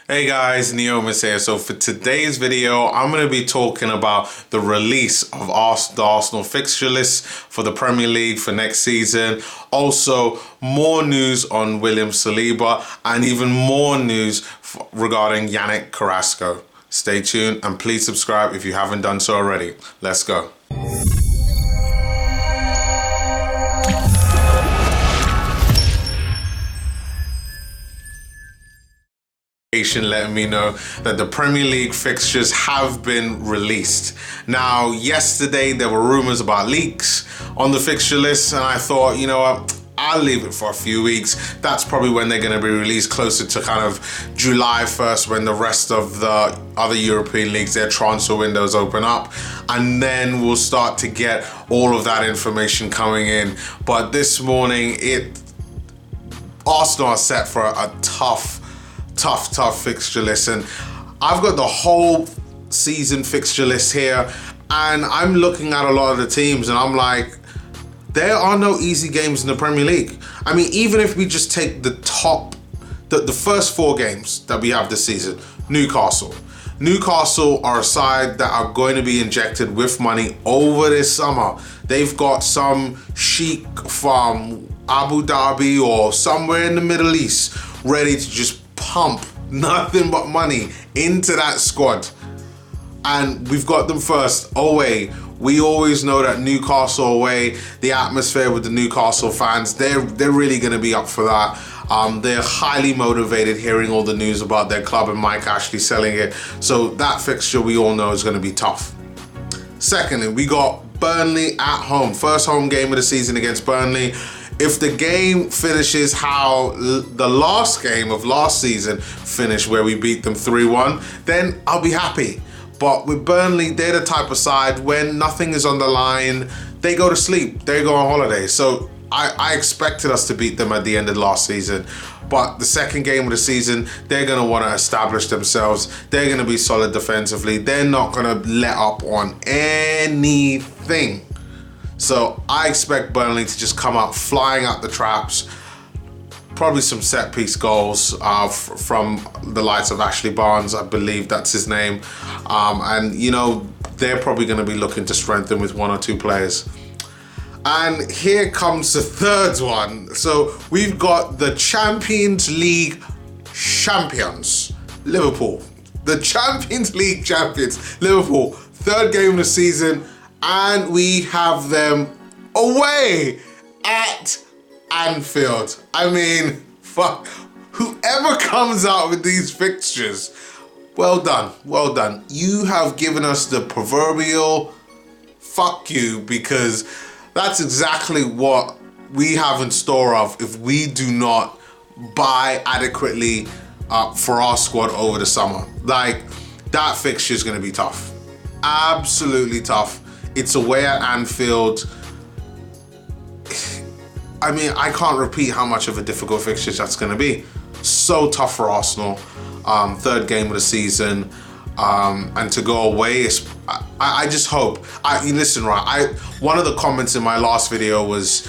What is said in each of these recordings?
Hey guys, Neomis here. So for today's video, I'm going to be talking about the release of the Arsenal fixture list for the Premier League for next season. Also, more news on William Saliba and even more news regarding Yannick Carrasco. Stay tuned and please subscribe if you haven't done so already. Let's go. Letting me know that the Premier League fixtures have been released. Now, yesterday there were rumors about leaks on the fixture list, and I thought, you know what, I'll leave it for a few weeks. That's probably when they're going to be released, closer to kind of July 1st, when the rest of the other European leagues, their transfer windows open up, and then we'll start to get all of that information coming in. But this morning, Arsenal are set for a tough fixture list, and I've got the whole season fixture list here, and I'm looking at a lot of the teams and I'm like, there are no easy games in the Premier League. I mean, even if we just take the first 4 games that we have this season, Newcastle are a side that are going to be injected with money over this summer. They've got some sheik from Abu Dhabi or somewhere in the Middle East ready to just pump nothing but money into that squad, and we've got them first away. We always know that Newcastle away, the atmosphere with the Newcastle fans, they're really going to be up for that. They're highly motivated, hearing all the news about their club and Mike Ashley selling it, so that fixture we all know is going to be tough. Secondly, we got Burnley at home, first home game of the season against Burnley. If the game finishes how the last game of last season finished, where we beat them 3-1, then I'll be happy. But with Burnley, they're the type of side when nothing is on the line, they go to sleep, they go on holiday. So I expected us to beat them at the end of last season. But the second game of the season, they're going to want to establish themselves. They're going to be solid defensively. They're not going to let up on anything. So I expect Burnley to just come out flying out the traps, probably some set piece goals from the likes of Ashley Barnes, I believe that's his name. And you know, they're probably going to be looking to strengthen with 1 or 2 players. And here comes the third one. So we've got the Champions League champions, Liverpool. The Champions League champions, Liverpool. Third game of the season. And we have them away at Anfield. I mean, fuck. Whoever comes out with these fixtures, well done, well done. You have given us the proverbial fuck you, because that's exactly what we have in store of if we do not buy adequately for our squad over the summer. Like, that fixture is going to be tough. Absolutely tough. It's away at Anfield. I mean, I can't repeat how much of a difficult fixture that's going to be. So tough for Arsenal. Third game of the season. And to go away, I just hope. Listen, right, one of the comments in my last video was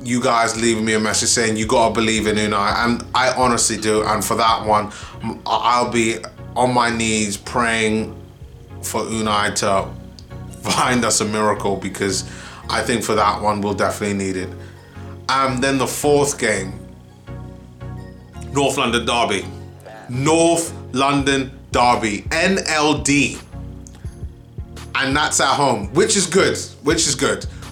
you guys leaving me a message saying you got to believe in Unai. And I honestly do. And for that one, I'll be on my knees praying for Unai to find us a miracle, because I think for that one we'll definitely need it. And then the fourth game, North London Derby. North London Derby, NLD. And that's at home, which is good,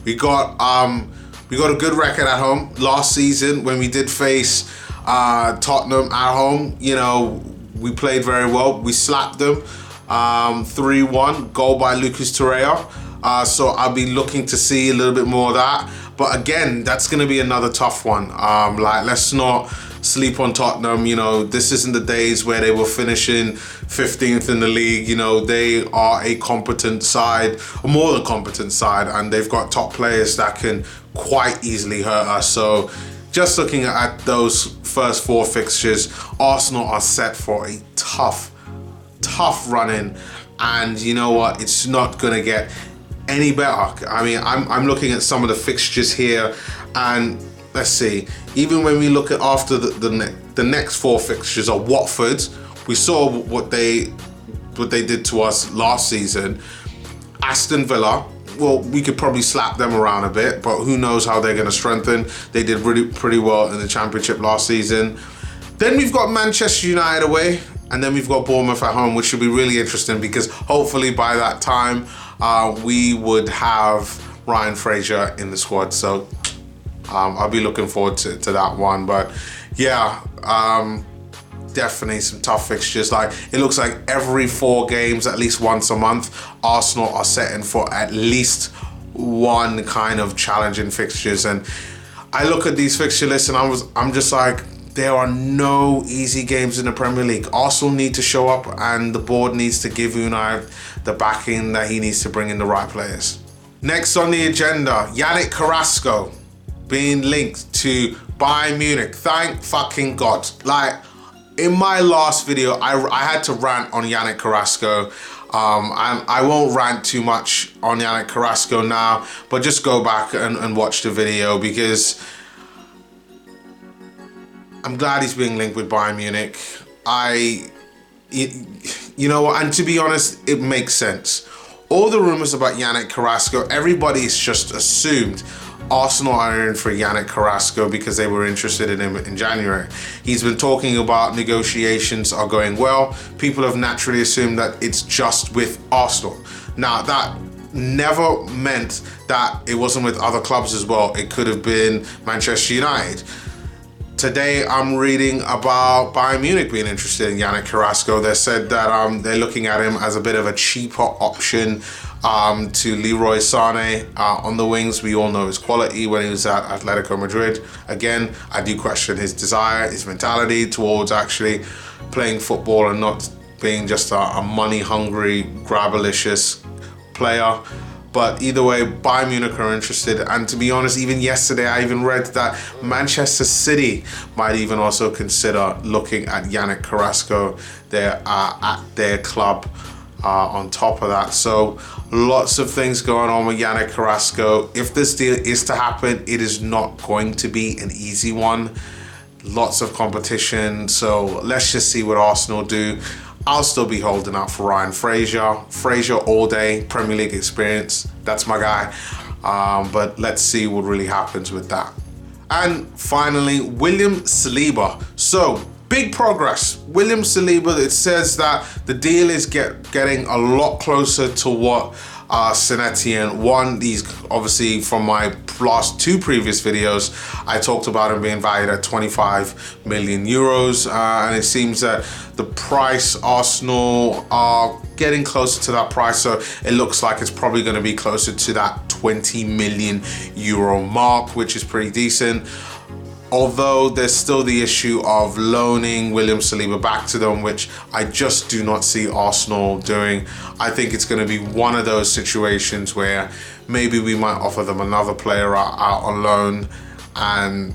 We got a good record at home. Last season when we did face Tottenham at home, you know, we played very well. We slapped them. 3-1, goal by Lucas Torreira. So I'll be looking to see a little bit more of that. But again, that's going to be another tough one. Like, let's not sleep on Tottenham. You know, this isn't the days where they were finishing 15th in the league. You know, they are a competent side, a more than competent side, and they've got top players that can quite easily hurt us. So just looking at those first 4 fixtures, Arsenal are set for a tough run-in, and you know what, it's not gonna get any better. I mean, I'm looking at some of the fixtures here, and let's see, even when we look at after the next 4 fixtures are Watford. We saw what they did to us last season. Aston Villa, well, we could probably slap them around a bit, but who knows how they're going to strengthen. They did really pretty well in the Championship last season. Then we've got Manchester United away, and then we've got Bournemouth at home, which should be really interesting because hopefully by that time we would have Ryan Fraser in the squad. So I'll be looking forward to that one. But yeah, definitely some tough fixtures. Like, it looks like every 4 games, at least once a month, Arsenal are setting for at least one kind of challenging fixtures. And I look at these fixture lists and I'm just like, there are no easy games in the Premier League. Arsenal need to show up, and the board needs to give Unai the backing that he needs to bring in the right players. Next on the agenda, Yannick Carrasco being linked to Bayern Munich. Thank fucking God. Like, in my last video, I had to rant on Yannick Carrasco. I won't rant too much on Yannick Carrasco now, but just go back and watch the video because I'm glad he's being linked with Bayern Munich. You know what, and to be honest, it makes sense. All the rumors about Yannick Carrasco, everybody's just assumed Arsenal are in for Yannick Carrasco because they were interested in him in January. He's been talking about negotiations are going well. People have naturally assumed that it's just with Arsenal. Now, that never meant that it wasn't with other clubs as well. It could have been Manchester United. Today, I'm reading about Bayern Munich being interested in Yannick Carrasco. They said that they're looking at him as a bit of a cheaper option to Leroy Sané on the wings. We all know his quality when he was at Atletico Madrid. Again, I do question his desire, his mentality towards actually playing football and not being just a money-hungry, grab-alicious player. But either way, Bayern Munich are interested. And to be honest, even yesterday, I even read that Manchester City might even also consider looking at Yannick Carrasco at their club on top of that. So lots of things going on with Yannick Carrasco. If this deal is to happen, it is not going to be an easy one. Lots of competition. So let's just see what Arsenal do. I'll still be holding out for Ryan Fraser. Fraser all day, Premier League experience. That's my guy. But let's see what really happens with that. And finally, William Saliba. So, big progress. William Saliba, it says that the deal is getting a lot closer to what Saint-Etienne won. These, obviously, from my last 2 previous videos, I talked about him being valued at 25 million euros. And it seems that the price, Arsenal are getting closer to that price. So it looks like it's probably going to be closer to that 20 million euro mark, which is pretty decent. Although there's still the issue of loaning William Saliba back to them, which I just do not see Arsenal doing. I think it's going to be one of those situations where maybe we might offer them another player out on loan and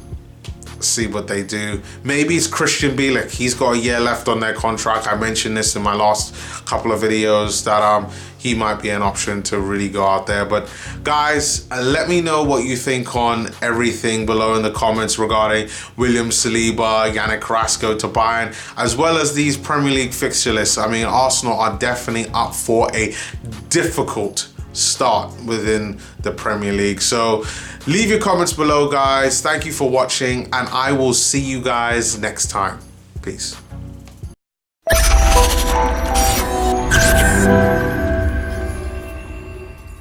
see what they do. Maybe it's Christian Bielik. He's got a year left on their contract. I mentioned this in my last couple of videos that he might be an option to really go out there. But guys, let me know what you think on everything below in the comments regarding William Saliba, Yannick Carrasco to Bayern, as well as these Premier League fixture lists. I mean, Arsenal are definitely up for a difficult start within the Premier League. So leave your comments below, guys. Thank you for watching, and I will see you guys next time. Peace.